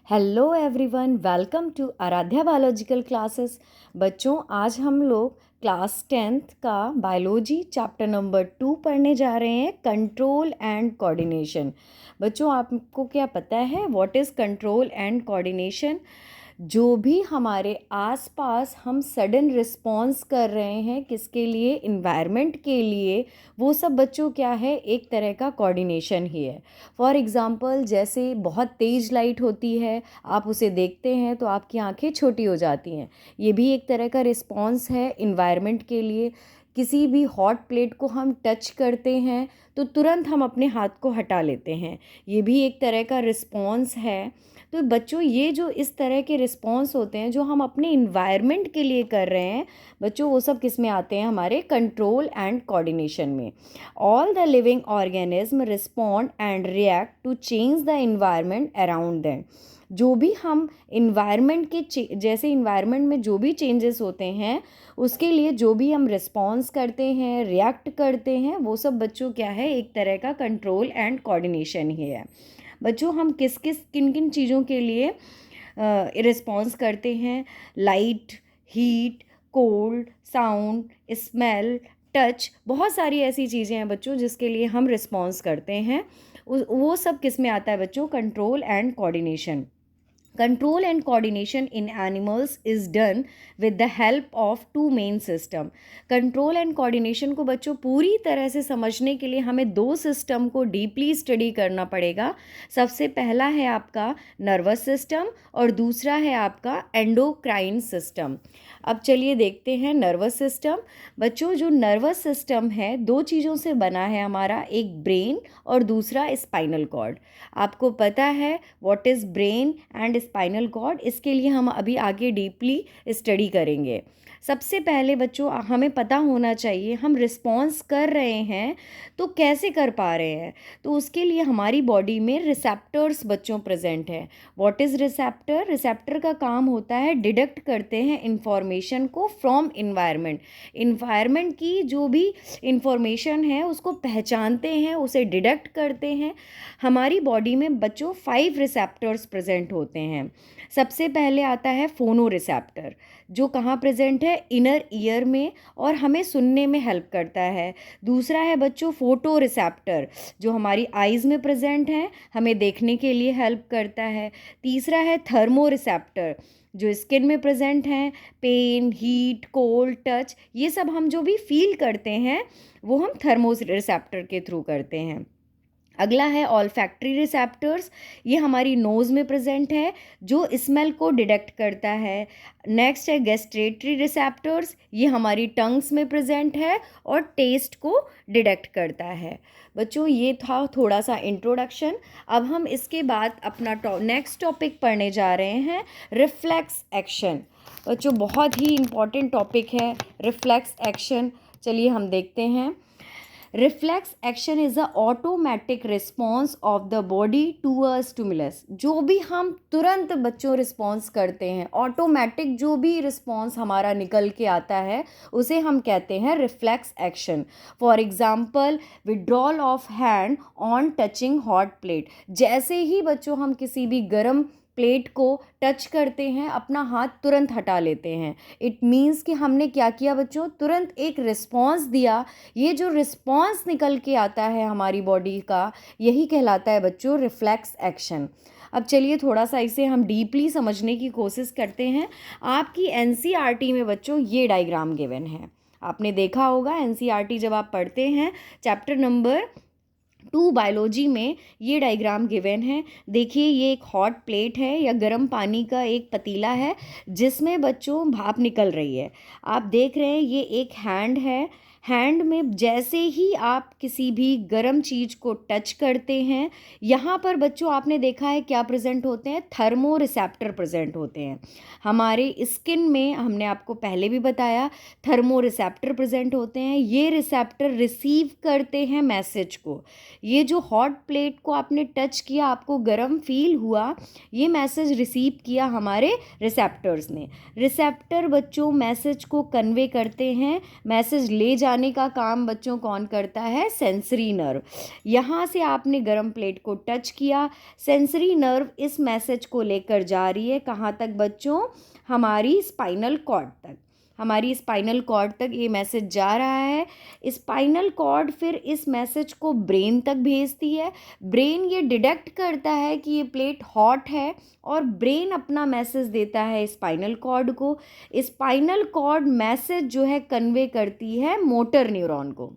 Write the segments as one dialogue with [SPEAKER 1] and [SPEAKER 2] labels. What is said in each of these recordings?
[SPEAKER 1] Hello everyone, welcome to Aradhya biological classes. बच्चों, आज हम लोग क्लास 10th का बायोलॉजी चैप्टर नंबर 2 पढ़ने जा रहे हैं, कंट्रोल एंड कोऑर्डिनेशन। बच्चों, आपको क्या पता है what is control and coordination? जो भी हमारे आसपास हम सडन रिस्पॉन्स कर रहे हैं, किसके लिए? इन्वायरमेंट के लिए। वो सब बच्चों क्या है? एक तरह का कोऑर्डिनेशन ही है। फॉर एग्ज़ाम्पल, जैसे बहुत तेज़ लाइट होती है, आप उसे देखते हैं तो आपकी आंखें छोटी हो जाती हैं। ये भी एक तरह का रिस्पॉन्स है इन्वायरमेंट के लिए। किसी भी हॉट प्लेट को हम टच करते हैं तो तुरंत हम अपने हाथ को हटा लेते हैं। ये भी एक तरह का रिस्पॉन्स है। तो बच्चों, ये जो इस तरह के रिस्पॉन्स होते हैं जो हम अपने इन्वायरमेंट के लिए कर रहे हैं, बच्चों वो सब किस में आते हैं? हमारे कंट्रोल एंड कोऑर्डिनेशन में। All the living organism respond and react to change the environment around them. जो भी हम इन्वायरमेंट के जैसे इन्वायरमेंट में जो भी चेंजेस होते हैं, उसके लिए जो भी हम रिस्पॉन्स करते हैं, रिएक्ट करते हैं, वो सब बच्चों क्या है? एक तरह का कंट्रोल एंड कोऑर्डिनेशन ही है। बच्चों, हम किन किन चीज़ों के लिए रिस्पॉन्स करते हैं? Light, heat, cold, sound, smell, touch, बहुत सारी ऐसी चीज़ें हैं बच्चों जिसके लिए हम रिस्पॉन्स करते हैं। वो सब किस में आता है बच्चों? Control and coordination. Control and coordination in animals is done with the help of two main system. Control and coordination को बच्चों पूरी तरह से समझने के लिए हमें दो सिस्टम को डीपली स्टडी करना पड़ेगा। सबसे पहला है आपका नर्वस सिस्टम और दूसरा है आपका एंडोक्राइन सिस्टम। अब चलिए देखते हैं नर्वस सिस्टम। बच्चों, जो नर्वस सिस्टम है दो चीज़ों से बना है हमारा, एक ब्रेन और दूसरा स्पाइनल कॉर्ड। आपको पता है what is brain and spinal cord? इसके लिए हम अभी आगे डीपली स्टडी करेंगे। सबसे पहले बच्चों, हमें पता होना चाहिए हम रिस्पॉन्स कर रहे हैं तो कैसे कर पा रहे हैं। तो उसके लिए हमारी बॉडी में रिसेप्टर्स बच्चों प्रेजेंट हैं। What is receptor? रिसेप्टर का काम होता है डिडक्ट करते हैं इंफॉर्मेशन को फ्रॉम इन्वायरमेंट। इन्वायरमेंट की जो भी इंफॉर्मेशन है उसको पहचानते हैं, उसे डिडक्ट करते हैं। हमारी बॉडी में बच्चों 5 रिसेप्टर्स प्रेजेंट होते हैं। सबसे पहले आता है फोनो रिसेप्टर, जो कहाँ प्रेजेंट है? इनर ईयर में, और हमें सुनने में हेल्प करता है। दूसरा है बच्चों फोटो रिसेप्टर, जो हमारी आइज़ में प्रेजेंट है, हमें देखने के लिए हेल्प करता है। तीसरा है थर्मो रिसेप्टर, जो स्किन में प्रेजेंट हैं। पेन, हीट, कोल्ड, टच, ये सब हम जो भी फील करते हैं वो हम थर्मो रिसेप्टर के थ्रू करते हैं। अगला है ऑल्फैक्टरी रिसेप्टर्स, ये हमारी नोज़ में प्रेजेंट है, जो स्मेल को डिटेक्ट करता है। नेक्स्ट है गैस्ट्रेटरी रिसेप्टर्स, ये हमारी टंग्स में प्रेजेंट है और टेस्ट को डिटेक्ट करता है। बच्चों, ये था थोड़ा सा इंट्रोडक्शन। अब हम इसके बाद अपना नेक्स्ट टॉपिक पढ़ने जा रहे हैं, रिफ्लेक्स एक्शन। बच्चों, बहुत ही इम्पॉर्टेंट टॉपिक है रिफ्लेक्स एक्शन। चलिए हम देखते हैं। Reflex action is a automatic response of the body to a stimulus. जो भी हम तुरंत बच्चों रिस्पॉन्स करते हैं, ऑटोमेटिक जो भी रिस्पॉन्स हमारा निकल के आता है, उसे हम कहते हैं reflex action. For example, withdrawal of hand on touching hot plate. जैसे ही बच्चों हम किसी भी गर्म प्लेट को टच करते हैं, अपना हाथ तुरंत हटा लेते हैं। इट मीन्स कि हमने क्या किया बच्चों? तुरंत एक रिस्पॉन्स दिया। ये जो रिस्पॉन्स निकल के आता है हमारी बॉडी का, यही कहलाता है बच्चों रिफ्लेक्स एक्शन। अब चलिए थोड़ा सा इसे हम डीपली समझने की कोशिश करते हैं। आपकी एनसीईआरटी में बच्चों ये डायग्राम गिवन है। आपने देखा होगा एनसीईआरटी जब आप पढ़ते हैं चैप्टर नंबर 2 बायोलॉजी में, ये डायग्राम गिवन है। देखिए, ये एक हॉट प्लेट है या गर्म पानी का एक पतीला है जिसमें बच्चों भाप निकल रही है। आप देख रहे हैं ये एक हैंड है। हैंड में जैसे ही आप किसी भी गर्म चीज़ को टच करते हैं, यहाँ पर बच्चों आपने देखा है क्या प्रेजेंट होते हैं? थर्मो रिसेप्टर प्रेजेंट होते हैं। हमारे स्किन में, हमने आपको पहले भी बताया, थर्मो रिसेप्टर प्रेजेंट होते हैं। ये रिसेप्टर रिसीव करते हैं मैसेज को। ये जो हॉट प्लेट को आपने टच किया, आपको गर्म फील हुआ, ये मैसेज रिसीव किया हमारे रिसेप्टर्स ने। रिसेप्टर बच्चों मैसेज को कन्वे करते हैं। मैसेज ले जाने जाने का काम बच्चों कौन करता है? Sensory nerve. यहाँ से आपने गर्म प्लेट को टच किया, सेंसरी नर्व इस मैसेज को लेकर जा रही है कहाँ तक बच्चों? हमारी स्पाइनल कॉर्ड तक। हमारी स्पाइनल कॉर्ड तक ये मैसेज जा रहा है। स्पाइनल कॉर्ड फिर इस मैसेज को ब्रेन तक भेजती है। ब्रेन ये डिटेक्ट करता है कि ये प्लेट हॉट है और ब्रेन अपना मैसेज देता है स्पाइनल कॉर्ड को। स्पाइनल कॉर्ड मैसेज जो है कन्वे करती है मोटर न्यूरॉन को।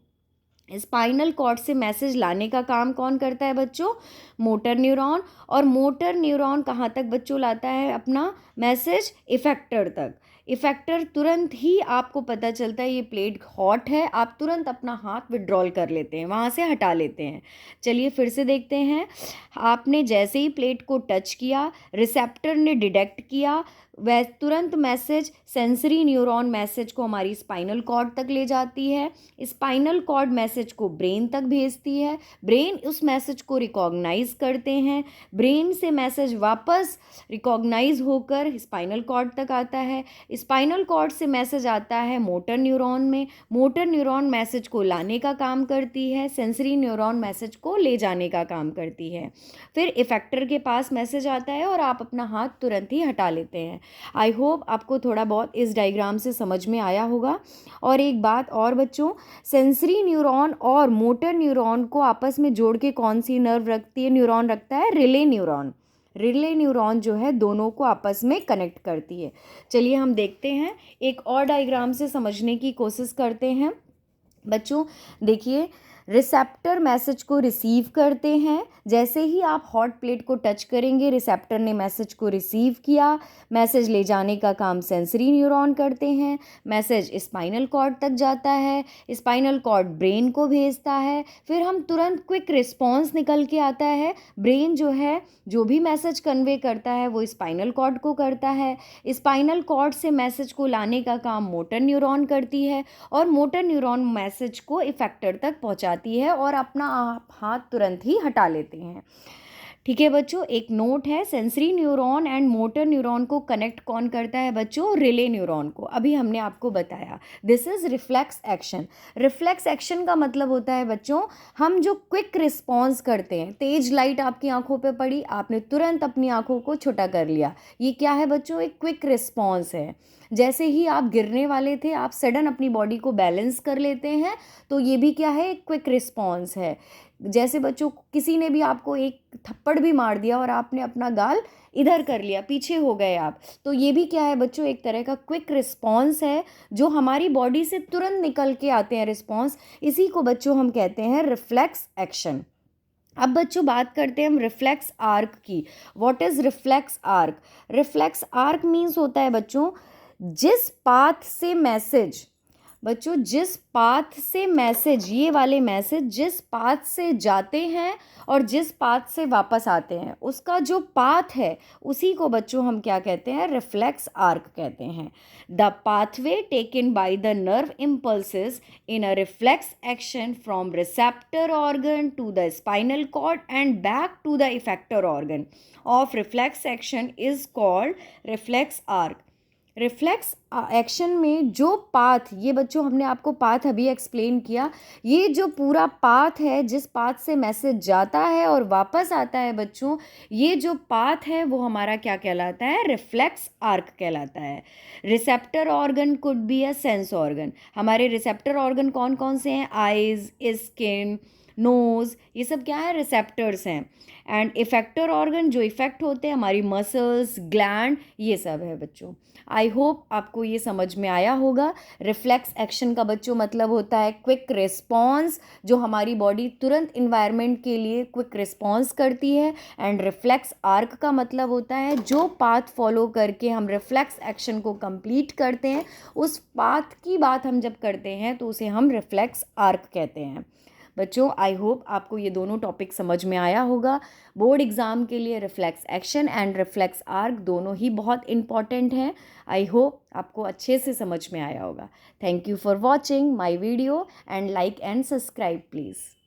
[SPEAKER 1] स्पाइनल कॉर्ड से मैसेज लाने का काम कौन करता है बच्चों? Motor neuron. और मोटर न्यूरॉन कहाँ तक बच्चों लाता है अपना मैसेज? इफेक्टर तक। इफेक्टर तुरंत ही आपको पता चलता है ये प्लेट हॉट है, आप तुरंत अपना हाथ विड्रॉल कर लेते हैं, वहाँ से हटा लेते हैं। चलिए फिर से देखते हैं। आपने जैसे ही प्लेट को टच किया, रिसेप्टर ने डिटेक्ट किया, वह तुरंत मैसेज सेंसरी न्यूरॉन मैसेज को हमारी स्पाइनल कॉर्ड तक ले जाती है। स्पाइनल कॉर्ड मैसेज को ब्रेन तक भेजती है। ब्रेन उस मैसेज को रिकॉग्नाइज करते हैं। ब्रेन से मैसेज वापस रिकॉग्नाइज होकर स्पाइनल कॉर्ड तक आता है। स्पाइनल कॉर्ड से मैसेज आता है मोटर न्यूरॉन में। मोटर न्यूरॉन मैसेज को लाने का काम करती है, सेंसरी न्यूरॉन मैसेज को ले जाने का काम करती है। फिर इफेक्टर के पास मैसेज आता है और आप अपना हाथ तुरंत ही हटा लेते हैं। आई होप आपको थोड़ा बहुत इस डायग्राम से समझ में आया होगा। और एक बात और बच्चों, सेंसरी न्यूरॉन और मोटर न्यूरॉन को आपस में जोड़ के कौन सी नर्व रखती है? न्यूरॉन रखता है रिले न्यूरॉन। रिले न्यूरॉन जो है दोनों को आपस में कनेक्ट करती है। चलिए हम देखते हैं, एक और डायग्राम से समझने की कोशिश करते हैं। बच्चों देखिए, रिसेप्टर मैसेज को रिसीव करते हैं। जैसे ही आप हॉट प्लेट को टच करेंगे, रिसेप्टर ने मैसेज को रिसीव किया। मैसेज ले जाने का काम सेंसरी न्यूरॉन करते हैं। मैसेज स्पाइनल कॉर्ड तक जाता है, स्पाइनल कॉर्ड ब्रेन को भेजता है। फिर हम तुरंत क्विक रिस्पॉन्स निकल के आता है। ब्रेन जो है जो भी मैसेज कन्वे करता है वो स्पाइनल कॉर्ड को करता है। स्पाइनल कॉर्ड से मैसेज को लाने का काम मोटर न्यूरॉन करती है और मोटर न्यूरॉन मैसेज को इफेक्टर तक पहुंचाती है और अपना आप हाथ तुरंत ही हटा लेते हैं। ठीक है बच्चों, एक नोट है, sensory neuron and motor neuron को कनेक्ट कौन करता है बच्चों? रिले न्यूरॉन को। अभी हमने आपको बताया this is reflex action. Reflex action का मतलब होता है बच्चों, हम जो क्विक रिस्पॉन्स करते हैं। तेज लाइट आपकी आंखों पे पड़ी, आपने तुरंत अपनी आंखों को छोटा कर लिया, ये क्या है बच्चों? एक क्विक रिस्पॉन्स है। जैसे ही आप गिरने वाले थे, आप सडन अपनी बॉडी को बैलेंस कर लेते हैं, तो ये भी क्या है? एक क्विक रिस्पॉन्स है। जैसे बच्चों किसी ने भी आपको एक थप्पड़ भी मार दिया और आपने अपना गाल इधर कर लिया, पीछे हो गए आप, तो ये भी क्या है बच्चों? एक तरह का क्विक रिस्पॉन्स है जो हमारी बॉडी से तुरंत निकल के आते हैं रिस्पॉन्स। इसी को बच्चों हम कहते हैं रिफ्लेक्स एक्शन। अब बच्चों बात करते हैं हम रिफ्लेक्स आर्क की। What is reflex arc? Reflex arc means होता है बच्चों, जिस पाथ से मैसेज, बच्चों जिस पाथ से मैसेज, ये वाले मैसेज जिस पाथ से जाते हैं और जिस पाथ से वापस आते हैं, उसका जो पाथ है उसी को बच्चों हम क्या कहते हैं? रिफ्लेक्स आर्क कहते हैं। The pathway taken by the nerve impulses in a reflex action from receptor organ to the spinal cord and back to the effector organ of reflex action is called reflex arc. Reflex action में जो path, ये बच्चों हमने आपको path अभी explain किया, ये जो पूरा पाथ है जिस पाथ से मैसेज जाता है और वापस आता है बच्चों, ये जो पाथ है वो हमारा क्या कहलाता है? रिफ्लेक्स आर्क कहलाता है। Receptor organ could be a sense organ. हमारे रिसेप्टर ऑर्गन कौन कौन से हैं? आइज, स्किन, नोज़, ये सब क्या है? रिसेप्टर्स हैं। एंड इफेक्टर ऑर्गन जो इफेक्ट होते हैं, हमारी मसल्स, ग्लैंड, ये सब है बच्चों। आई होप आपको ये समझ में आया होगा। रिफ्लेक्स एक्शन का बच्चों मतलब होता है क्विक रिस्पॉन्स, जो हमारी बॉडी तुरंत इन्वायरमेंट के लिए क्विक रिस्पॉन्स करती है। एंड रिफ्लेक्स आर्क का मतलब होता है जो पाथ फॉलो करके हम रिफ्लेक्स एक्शन को कंप्लीट करते हैं, उस पाथ की बात हम जब करते हैं तो उसे हम रिफ्लेक्स आर्क कहते हैं। बच्चों आई होप आपको ये दोनों टॉपिक समझ में आया होगा। बोर्ड एग्ज़ाम के लिए reflex action and reflex arc दोनों ही बहुत इंपॉर्टेंट हैं। आई होप आपको अच्छे से समझ में आया होगा। Thank you for watching my video and like and subscribe please.